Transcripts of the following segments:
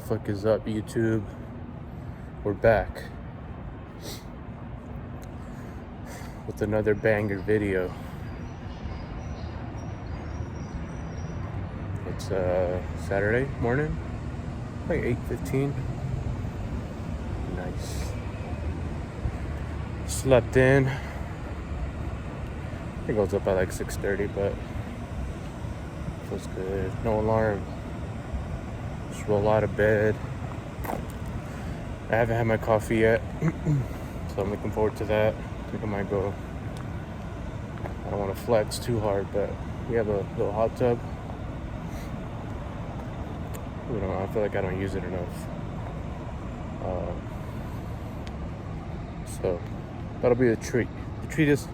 fuck is up, YouTube? We're back with another banger video. It's Saturday morning, like 8:15. Nice. Slept in. It goes up at like 6:30, but feels good. No alarm. Just roll out of bed. I haven't had my coffee yet, so I'm looking forward to that. I think I might go. I don't want to flex too hard, but we have a little hot tub. I feel like I don't use it enough. So that'll be the treat. The treat is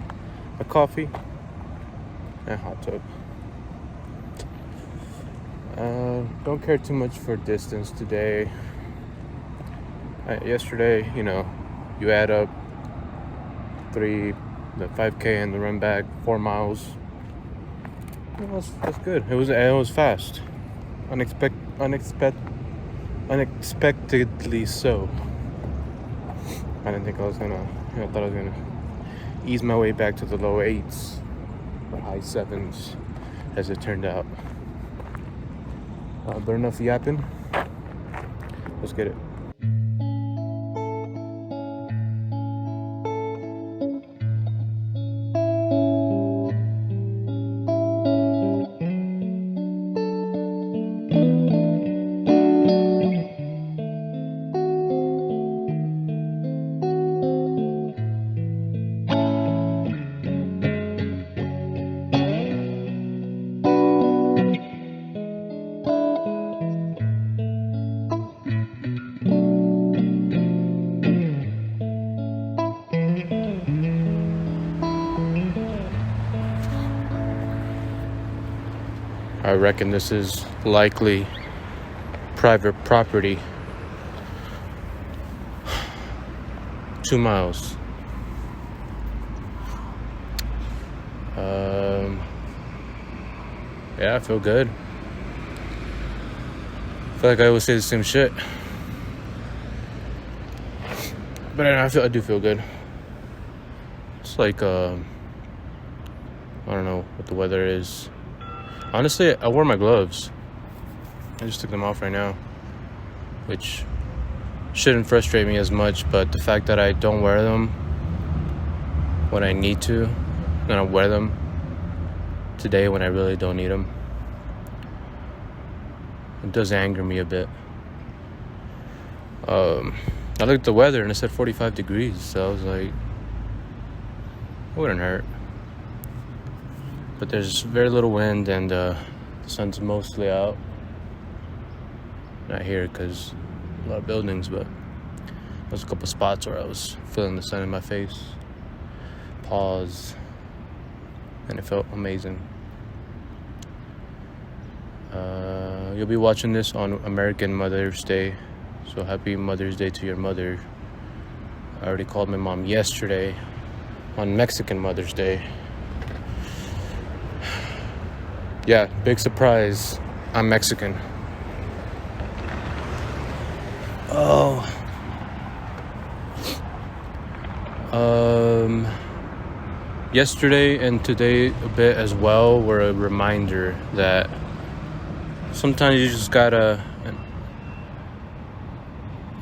a coffee and hot tub. Don't care too much for distance today. Yesterday, you add up the 5K and the run back, 4 miles. That's good. It was fast. Unexpectedly so. I didn't think I was gonna. I thought I was gonna ease my way back to the low 8s or high 7s, as it turned out. But enough yapping. Let's get it. I reckon this is likely private property. 2 miles. Yeah, I feel good. I feel like I always say the same shit, but I do feel good. It's like I don't know what the weather is. Honestly, I wore my gloves. I just took them off right now, which shouldn't frustrate me as much, but the fact that I don't wear them when I need to, and I wear them today when I really don't need them, it does anger me a bit. I looked at the weather and it said 45 degrees, so I was like, it wouldn't hurt. But there's very little wind and the sun's mostly out. Not here because a lot of buildings, but there's a couple spots where I was feeling the sun in my face. Pause. And it felt amazing. You'll be watching this on American Mother's Day, so happy Mother's Day to your mother. I already called my mom yesterday on Mexican Mother's Day. Yeah, big surprise. I'm Mexican. Oh. Yesterday and today a bit as well were a reminder that sometimes you just gotta, and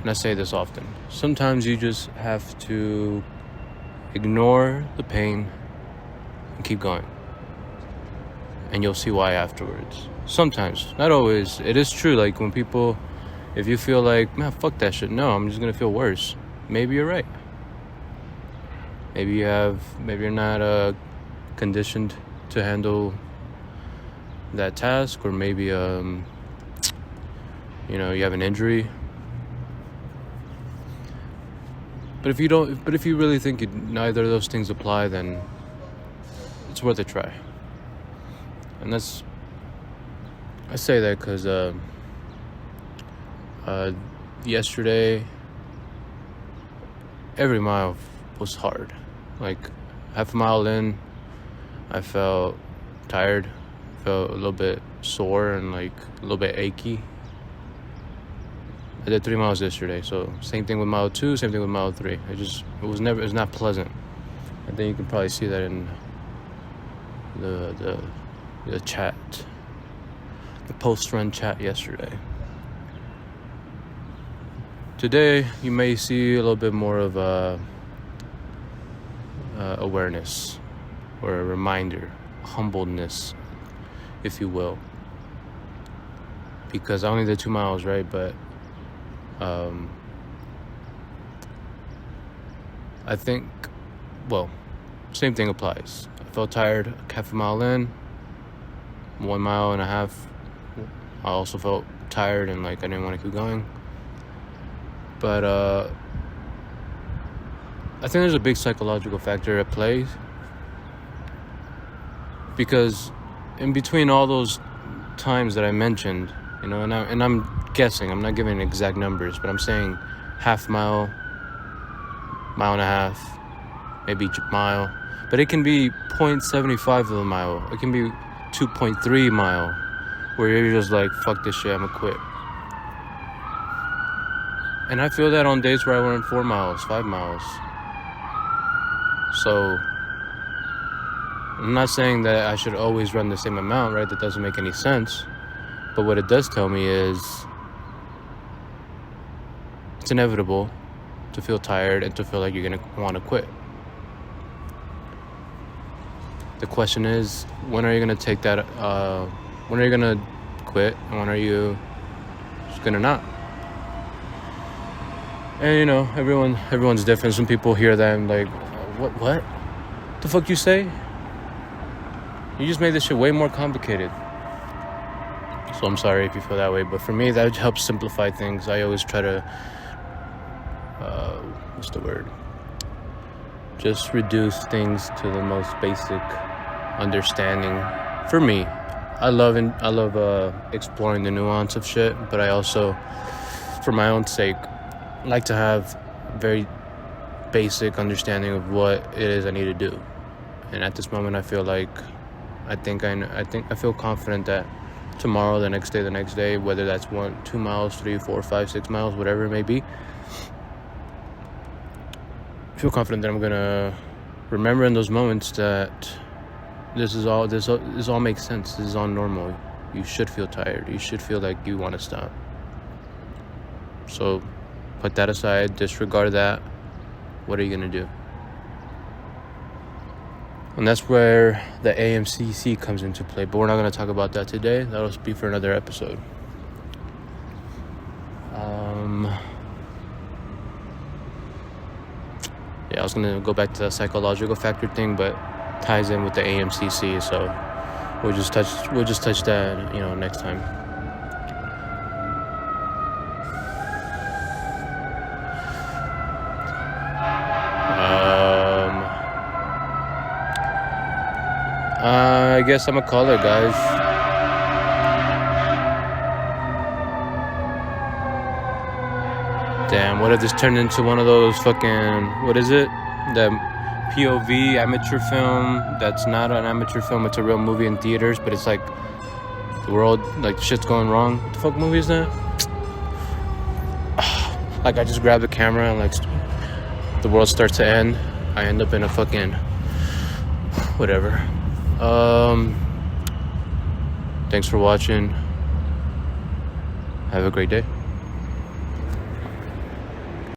I say this often, sometimes you just have to ignore the pain and keep going. And you'll see why afterwards. Sometimes, not always. It is true, like when people, if you feel like, man, fuck that shit, no, I'm just gonna feel worse. Maybe you're right. Maybe you're not conditioned to handle that task, or maybe you have an injury. But if you really think neither of those things apply, then it's worth a try. And I say that because yesterday, every mile was hard. Like half a mile in, I felt tired, felt a little bit sore and like a little bit achy. I did 3 miles yesterday. So same thing with mile 2, same thing with mile 3. It was not pleasant. I think you can probably see that in the chat, the post-run chat yesterday. Today, you may see a little bit more of awareness, or a reminder, humbleness, if you will. Because I only did 2 miles, right? But I think, well, same thing applies. I felt tired half a mile in, 1.5 miles. I also felt tired and like I didn't want to keep going. But I think there's a big psychological factor at play, because in between all those times that I mentioned, you know, and I'm guessing, I'm not giving exact numbers, but I'm saying half mile, 1.5 miles, maybe mile, but it can be 0.75 of a mile. It can be 2.3 mile, where you're just like, fuck this shit, I'm gonna quit. And I feel that on days where I run 4 miles, 5 miles. So I'm not saying that I should always run the same amount, right? That doesn't make any sense. But what it does tell me is it's inevitable to feel tired and to feel like you're going to want to quit. The question is, when are you going to take that, when are you going to quit, and when are you just going to not? And you know, everyone's different. Some people hear that and like, what? The fuck you say? You just made this shit way more complicated. So I'm sorry if you feel that way, but for me, that helps simplify things. I always try to, just reduce things to the most basic understanding. For me, I love exploring the nuance of shit, but I also, for my own sake, like to have very basic understanding of what it is I need to do. And at this moment, I feel like I feel confident that tomorrow, the next day, whether that's 1, 2 miles, 3, 4, 5, 6 miles, whatever it may be, I feel confident that I'm gonna remember in those moments that this all makes sense. This is all normal. You should feel tired. You should feel like you want to stop. So put that aside, disregard that. What are you going to do? And that's where the AMCC comes into play. But we're not going to talk about that today. That'll be for another episode. I was going to go back to the psychological factor thing, but ties in with the AMCC. So we'll just touch that, you know, next time. I guess I'm gonna call it, guys. Damn, what if this turned into one of those fucking, what is it? The POV amateur film that's not an amateur film, it's a real movie in theaters, but it's like the world, like shit's going wrong. What the fuck movie is that? Like I just grab the camera and like the world starts to end. I end up in a fucking whatever. Thanks for watching. Have a great day.